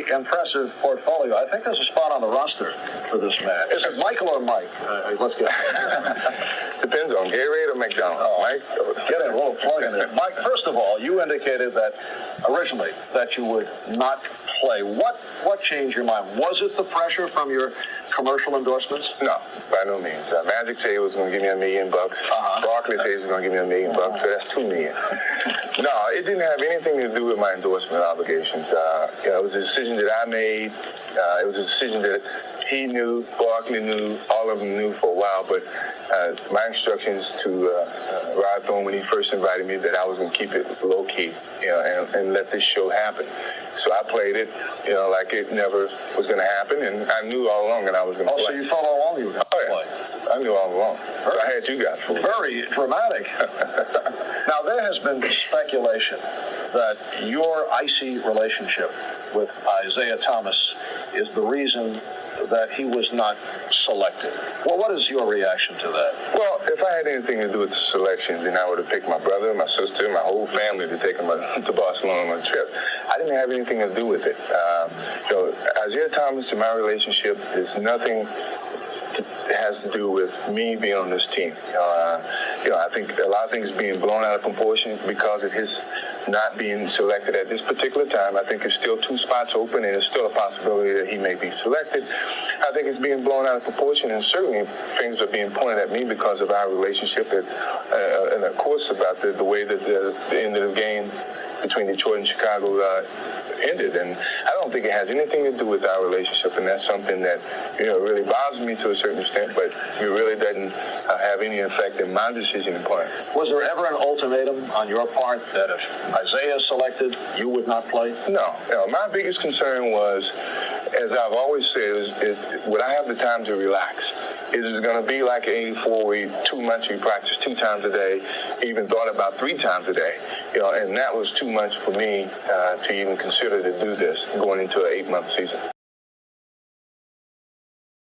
very impressive portfolio. I think there's a spot on the roster for this man. Is it Michael or Mike? Let's get Depends on Gatorade or McDonald's. Mike, get in, we'll plug in it. Mike, first of all, you indicated that originally that you would not play. What changed your mind? Was it the pressure from your commercial endorsements? No, by no means. Magic said it was going to give me $1 million. Barkley says he's going to give me $1 million, so that's $2 million. No, it didn't have anything to do with my endorsement obligations. It was a decision that I made. It was a decision that he knew, Barkley knew, all of them knew for a while, but my instructions to Rod Thorne when he first invited me that I was going to keep it low-key, and let this show happen. So I played it, like it never was going to happen, and I knew all along that I was going to play. So you felt all along you were going to play? I knew all along. So I had you guys for very dramatic. Now, there has been speculation that your icy relationship with Isaiah Thomas is the reason that he was not selected. Well, what is your reaction to that? Well, if I had anything to do with the selection, then I would have picked my brother, my sister, my whole family to take them to Barcelona on a trip. I didn't have anything to do with it. Isaiah Thomas and my relationship is nothing that has to do with me being on this team. I think a lot of things being blown out of proportion because of his not being selected at this particular time. I think there's still 2 spots open, and there's still a possibility that he may be selected. I think it's being blown out of proportion, and certainly things are being pointed at me because of our relationship, and of course about the way that the end of the game between Detroit and Chicago ended. And I don't think it has anything to do with our relationship, and that's something that really bothers me to a certain extent, but it really doesn't have any effect in my decision in playing. Was there ever an ultimatum on your part that if Isaiah is selected, you would not play? No. My biggest concern was, as I've always said, is would I have the time to relax? Is it going to be like an 84 where 2 months you practice 2 times a day, even thought about 3 times a day? And that was too much for me to even consider to do this going into an 8-month season.